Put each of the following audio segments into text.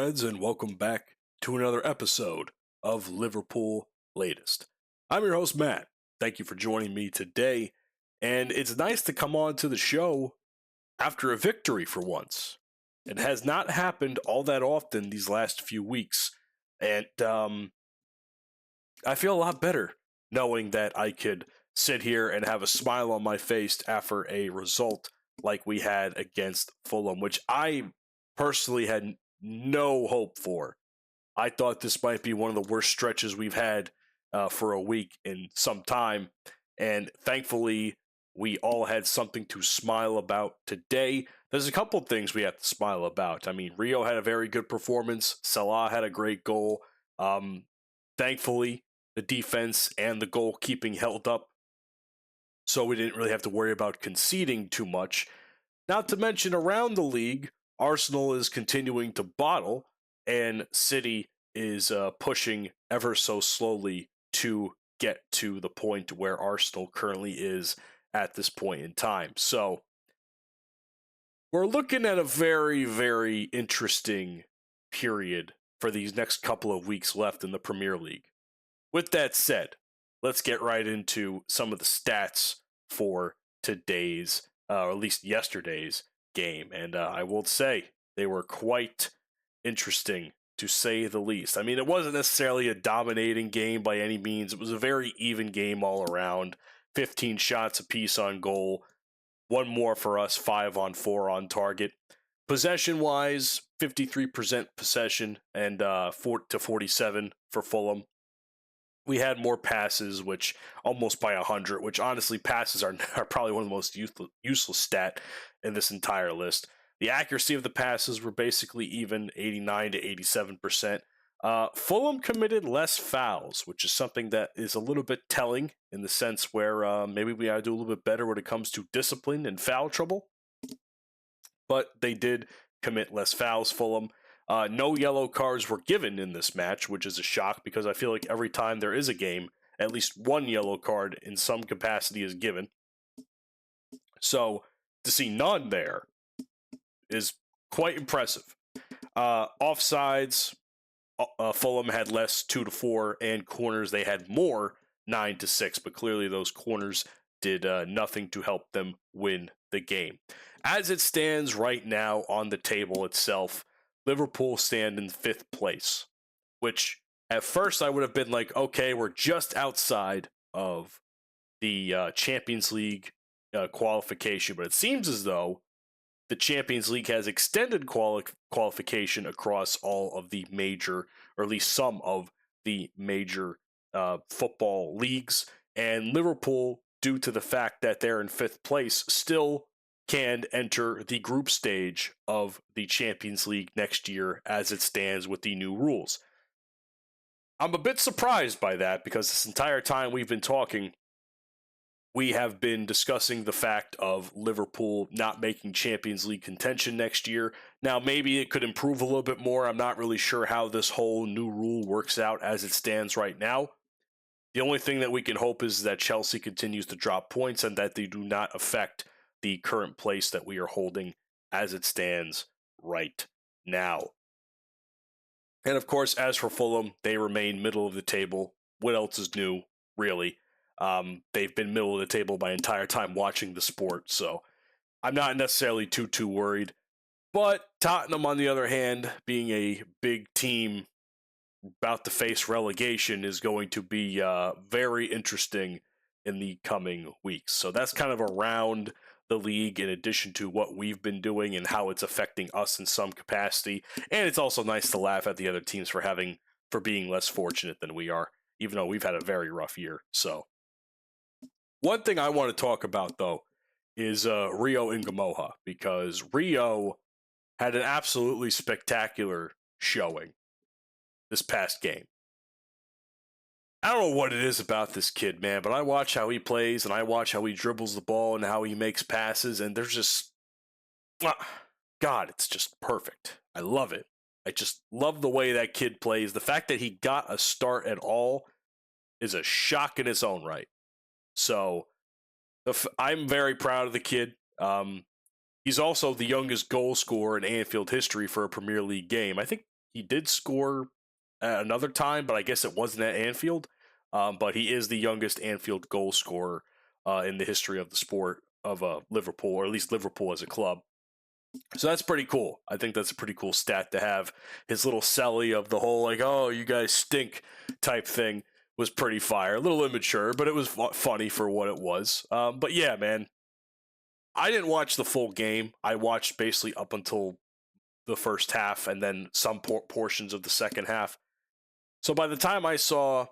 Reds, and welcome back to another episode of Liverpool Latest. I'm your host, Matt. Thank you for joining me today, and it's nice to come on to the show after a victory for once. It has not happened all that often these last few weeks, and I feel a lot better knowing that I could sit here and have a smile on my face after a result like we had against Fulham, which I personally had no hope for. I thought this might be one of the worst stretches we've had for a week in some time. And thankfully, we all had something to smile about today. There's a couple things we have to smile about. I mean, Rio had a very good performance. Salah had a great goal. Thankfully, the defense and the goalkeeping held up, so we didn't really have to worry about conceding too much. Not to mention, around the league, Arsenal is continuing to bottle, and City is pushing ever so slowly to get to the point where Arsenal currently is at this point in time. So we're looking at a very, very interesting period for these next couple of weeks left in the Premier League. With that said, let's get right into some of the stats for today's, or at least yesterday's game. And I will say they were quite interesting, to say the least. I mean, it wasn't necessarily a dominating game by any means. It was a very even game all around. 15 shots apiece on goal. One more for us, 5 on 4 on target. Possession-wise, 53% possession and 47 for Fulham. We had more passes, which almost by 100, which honestly passes are probably one of the most useless stat in this entire list. The accuracy of the passes were basically even, 89 to 87%. Fulham committed less fouls, which is something that is a little bit telling in the sense where maybe we gotta do a little bit better when it comes to discipline and foul trouble. But they did commit less fouls, Fulham. No yellow cards were given in this match, which is a shock because I feel like every time there is a game, at least one yellow card in some capacity is given. So to see none there is quite impressive. Offsides, Fulham had less, 2-4, and corners they had more, 9-6. But clearly those corners did nothing to help them win the game. As it stands right now on the table itself, Liverpool stand in 5th place, which at first I would have been like, okay, we're just outside of the Champions League qualification, but it seems as though the Champions League has extended qualification across all of the major, or at least some of the major football leagues, and Liverpool, due to the fact that they're in 5th place, still can enter the group stage of the Champions League next year as it stands with the new rules. I'm a bit surprised by that because this entire time we've been talking, we have been discussing the fact of Liverpool not making Champions League contention next year. Now, maybe it could improve a little bit more. I'm not really sure how this whole new rule works out as it stands right now. The only thing that we can hope is that Chelsea continues to drop points and that they do not affect the current place that we are holding as it stands right now. And of course, as for Fulham, they remain middle of the table. What else is new, really? They've been middle of the table my entire time watching the sport, so I'm not necessarily too worried. But Tottenham, on the other hand, being a big team about to face relegation, is going to be very interesting in the coming weeks. So that's kind of around the league in addition to what we've been doing and how it's affecting us in some capacity. And it's also nice to laugh at the other teams for being less fortunate than we are, even though we've had a very rough year. So one thing I want to talk about, though, is Rio Ngamoha, because Rio had an absolutely spectacular showing this past game. I don't know what it is about this kid, man, but I watch how he plays and I watch how he dribbles the ball and how he makes passes, and there's just, God, it's just perfect. I love it. I just love the way that kid plays. The fact that he got a start at all is a shock in its own right. So I'm very proud of the kid. He's also the youngest goal scorer in Anfield history for a Premier League game. I think he did score another time, but I guess it wasn't at Anfield. But he is the youngest Anfield goal scorer in the history of the sport of Liverpool, or at least Liverpool as a club. So that's pretty cool. I think that's a pretty cool stat to have. His little celly of the whole, like, oh, you guys stink type thing was pretty fire. A little immature, but it was funny for what it was. But yeah, man, I didn't watch the full game. I watched basically up until the first half and then some portions of the second half. So by the time I saw,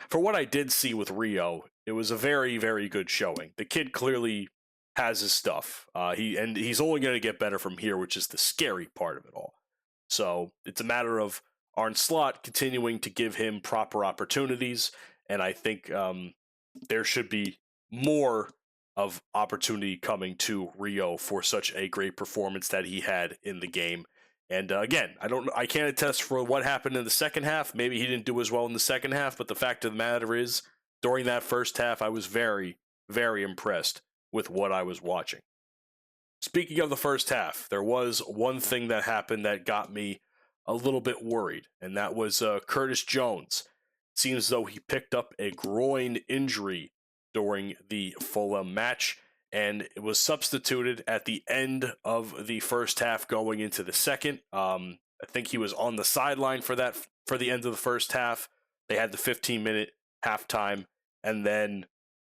for what I did see with Rio, it was a very, very good showing. The kid clearly has his stuff. He's only going to get better from here, which is the scary part of it all. So it's a matter of Arne Slot continuing to give him proper opportunities, and I think there should be more of opportunity coming to Rio for such a great performance that he had in the game. And again, I can't attest for what happened in the second half. Maybe he didn't do as well in the second half, but the fact of the matter is, during that first half, I was very, very impressed with what I was watching. Speaking of the first half, there was one thing that happened that got me a little bit worried, and that was Curtis Jones. It seems as though he picked up a groin injury during the Fulham match, and it was substituted at the end of the first half going into the second. I think he was on the sideline for the end of the first half. They had the 15-minute halftime, and then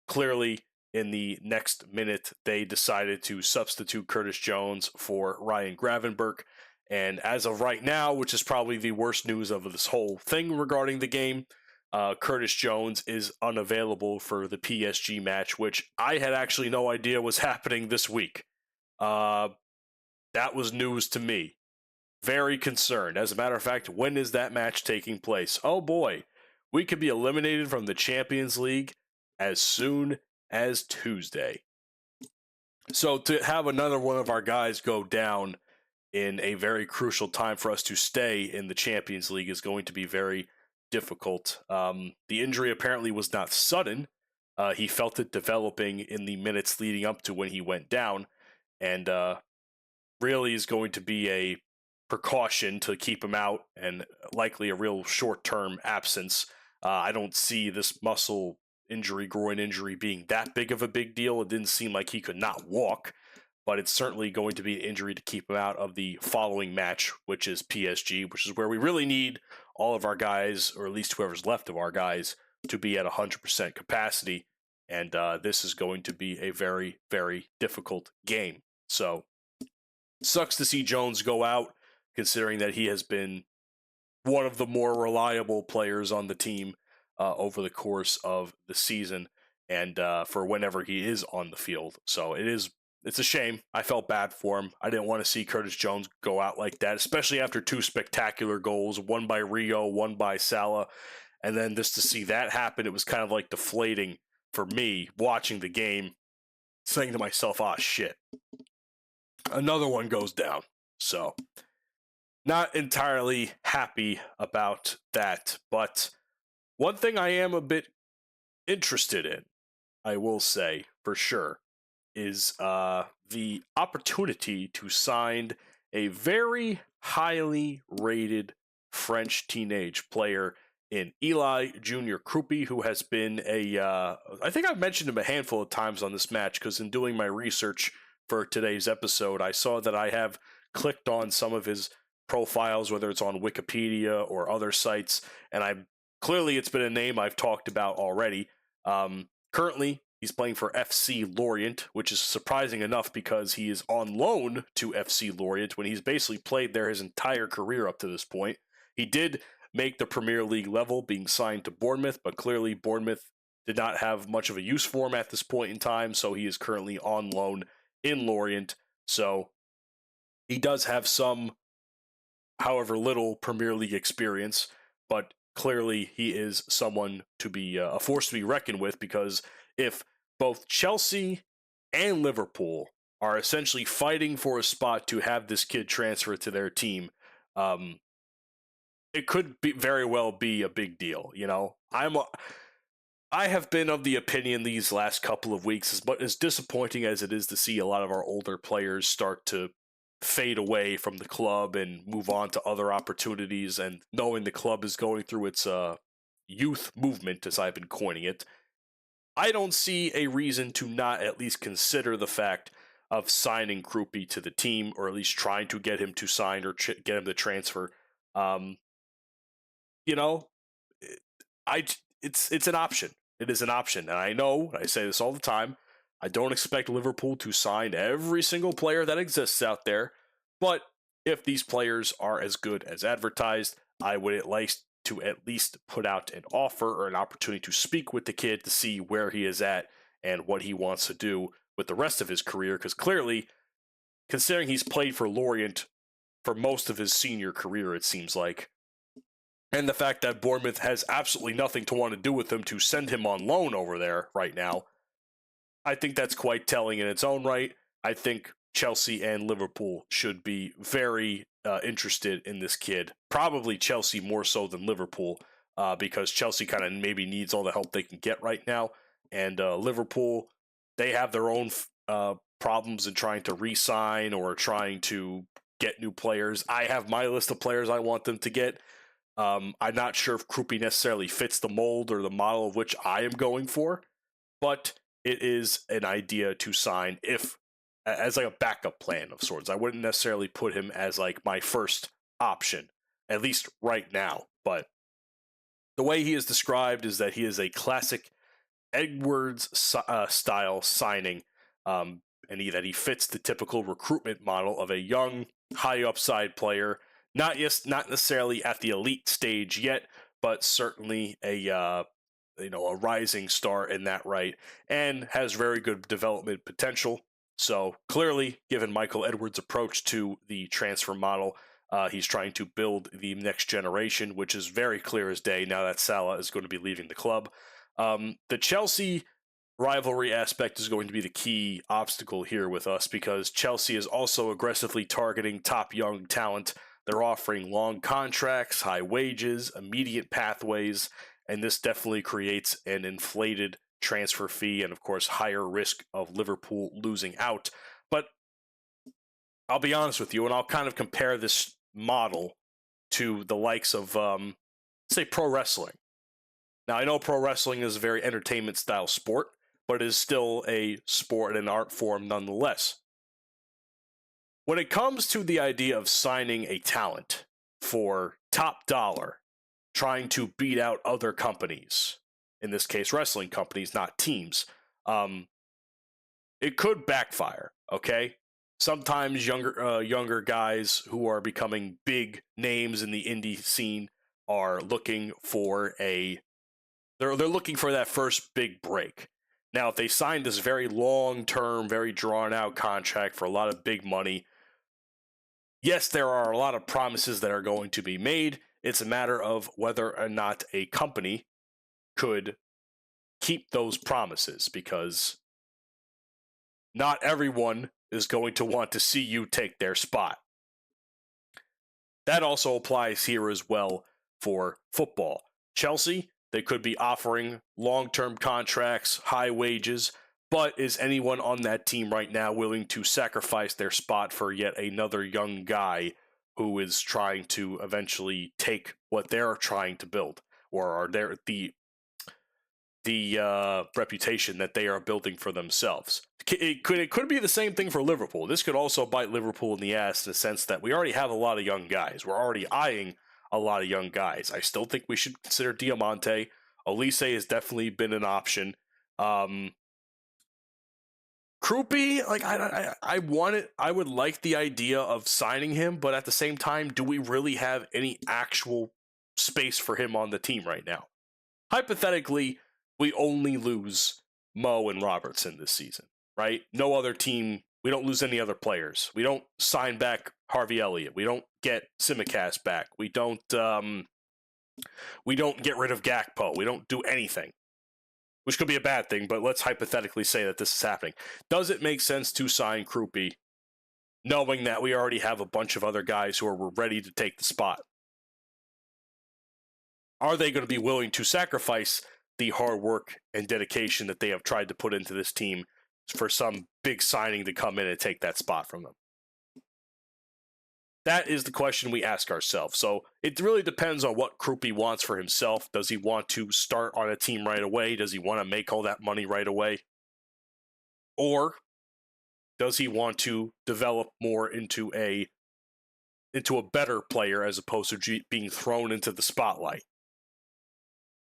clearly in the next minute, they decided to substitute Curtis Jones for Ryan Gravenberch. And as of right now, which is probably the worst news of this whole thing regarding the game, Curtis Jones is unavailable for the PSG match, which I had actually no idea was happening this week. That was news to me. Very concerned. As a matter of fact, when is that match taking place? Oh boy, we could be eliminated from the Champions League as soon as Tuesday. So to have another one of our guys go down in a very crucial time for us to stay in the Champions League is going to be very difficult. The injury apparently was not sudden. He felt it developing in the minutes leading up to when he went down, and really is going to be a precaution to keep him out and likely a real short-term absence. I don't see this muscle injury, groin injury, being that big of a big deal. It didn't seem like he could not walk, but it's certainly going to be an injury to keep him out of the following match, which is PSG, which is where we really need all of our guys, or at least whoever's left of our guys, to be at 100% capacity. And this is going to be a very, very difficult game. So, sucks to see Jones go out, considering that he has been one of the more reliable players on the team over the course of the season and for whenever he is on the field. So it's a shame. I felt bad for him. I didn't want to see Curtis Jones go out like that, especially after two spectacular goals, one by Rio, one by Salah. And then just to see that happen, it was kind of like deflating for me watching the game, saying to myself, ah, shit, another one goes down. So not entirely happy about that, but one thing I am a bit interested in, I will say for sure, is the opportunity to sign a very highly rated French teenage player in Eli Junior Krupi, who has been I think I've mentioned him a handful of times on this match, because in doing my research for today's episode, I saw that I have clicked on some of his profiles, whether it's on Wikipedia or other sites, and clearly it's been a name I've talked about already. Currently, he's playing for FC Lorient, which is surprising enough because he is on loan to FC Lorient when he's basically played there his entire career up to this point. He did make the Premier League level, being signed to Bournemouth, but clearly Bournemouth did not have much of a use for him at this point in time, so he is currently on loan in Lorient. So he does have some, however little, Premier League experience, but clearly he is someone to be a force to be reckoned with, because if both Chelsea and Liverpool are essentially fighting for a spot to have this kid transfer to their team, it could very well be a big deal. You know, I have been of the opinion these last couple of weeks, as disappointing as it is to see a lot of our older players start to fade away from the club and move on to other opportunities, and knowing the club is going through its youth movement, as I've been coining it, I don't see a reason to not at least consider the fact of signing Krupi to the team, or at least trying to get him to sign or get him to transfer. Um, you know, it's an option. It is an option, and I know I say this all the time. I don't expect Liverpool to sign every single player that exists out there, but if these players are as good as advertised, I would like to at least put out an offer or an opportunity to speak with the kid to see where he is at and what he wants to do with the rest of his career, because clearly, considering he's played for Lorient for most of his senior career, it seems like, and the fact that Bournemouth has absolutely nothing to want to do with him to send him on loan over there right now, I think that's quite telling in its own right. I think Chelsea and Liverpool should be very interested in this kid. Probably Chelsea more so than Liverpool, because Chelsea kind of maybe needs all the help they can get right now. And Liverpool, they have their own problems in trying to re-sign or trying to get new players. I have my list of players I want them to get. I'm not sure if Krupi necessarily fits the mold or the model of which I am going for, but it is an idea to sign if as like a backup plan of sorts. I wouldn't necessarily put him as like my first option, at least right now. But the way he is described is that he is a classic Edwards style signing, and that he fits the typical recruitment model of a young, high upside player. Not necessarily at the elite stage yet, but certainly a rising star in that right, and has very good development potential. So clearly, given Michael Edwards' approach to the transfer model, he's trying to build the next generation, which is very clear as day now that Salah is going to be leaving the club. The Chelsea rivalry aspect is going to be the key obstacle here with us, because Chelsea is also aggressively targeting top young talent. They're offering long contracts, high wages, immediate pathways, and this definitely creates an inflated transfer fee and, of course, higher risk of Liverpool losing out. But I'll be honest with you, and I'll kind of compare this model to the likes of, say, pro wrestling. Now, I know pro wrestling is a very entertainment-style sport, but it is still a sport and an art form nonetheless. When it comes to the idea of signing a talent for top dollar, trying to beat out other companies, in this case wrestling companies, not teams, it could backfire, okay? Sometimes younger guys who are becoming big names in the indie scene are looking for they're looking for that first big break. Now, if they sign this very long-term, very drawn-out contract for a lot of big money, yes, there are a lot of promises that are going to be made. It's a matter of whether or not a company could keep those promises, because not everyone is going to want to see you take their spot. That also applies here as well for football. Chelsea, they could be offering long-term contracts, high wages, but is anyone on that team right now willing to sacrifice their spot for yet another young guy who is trying to eventually take what they're trying to build, or are there the reputation that they are building for themselves? It could be the same thing for Liverpool. This could also bite Liverpool in the ass in the sense that we already have a lot of young guys. We're already eyeing a lot of young guys. I still think we should consider Diamante. Olise has definitely been an option. Krupi, like I want it. I would like the idea of signing him, but at the same time, do we really have any actual space for him on the team right now? Hypothetically, we only lose Mo and Robertson this season, right? No other team. We don't lose any other players. We don't sign back Harvey Elliott. We don't get Simicast back. We don't get rid of Gakpo. We don't do anything, which could be a bad thing, but let's hypothetically say that this is happening. Does it make sense to sign Krupi, knowing that we already have a bunch of other guys who are ready to take the spot? Are they going to be willing to sacrifice the hard work and dedication that they have tried to put into this team for some big signing to come in and take that spot from them? That is the question we ask ourselves. So it really depends on what Krupi wants for himself. Does he want to start on a team right away? Does he want to make all that money right away? Or does he want to develop more into a better player as opposed to being thrown into the spotlight?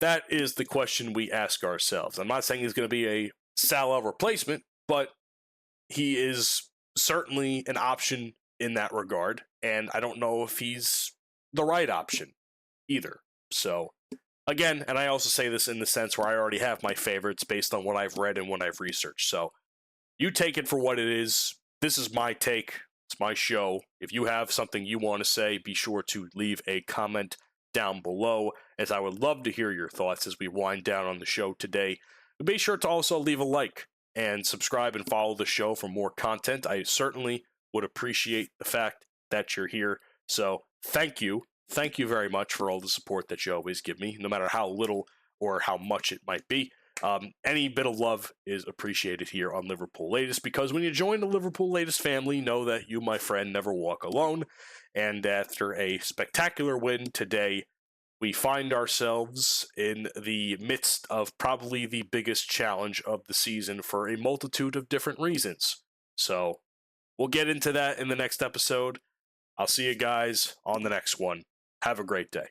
That is the question we ask ourselves. I'm not saying he's going to be a Salah replacement, but he is certainly an option in that regard, and I don't know if he's the right option either. So, again, and I also say this in the sense where I already have my favorites based on what I've read and what I've researched. So, you take it for what it is. This is my take. It's my show. If you have something you want to say, be sure to leave a comment down below, as I would love to hear your thoughts as we wind down on the show today. Be sure to also leave a like and subscribe and follow the show for more content. I certainly would appreciate the fact that you're here. So thank you. Thank you very much for all the support that you always give me, no matter how little or how much it might be. Any bit of love is appreciated here on Liverpool Latest, because when you join the Liverpool Latest family, know that you, my friend, never walk alone. And after a spectacular win today, we find ourselves in the midst of probably the biggest challenge of the season for a multitude of different reasons. So we'll get into that in the next episode. I'll see you guys on the next one. Have a great day.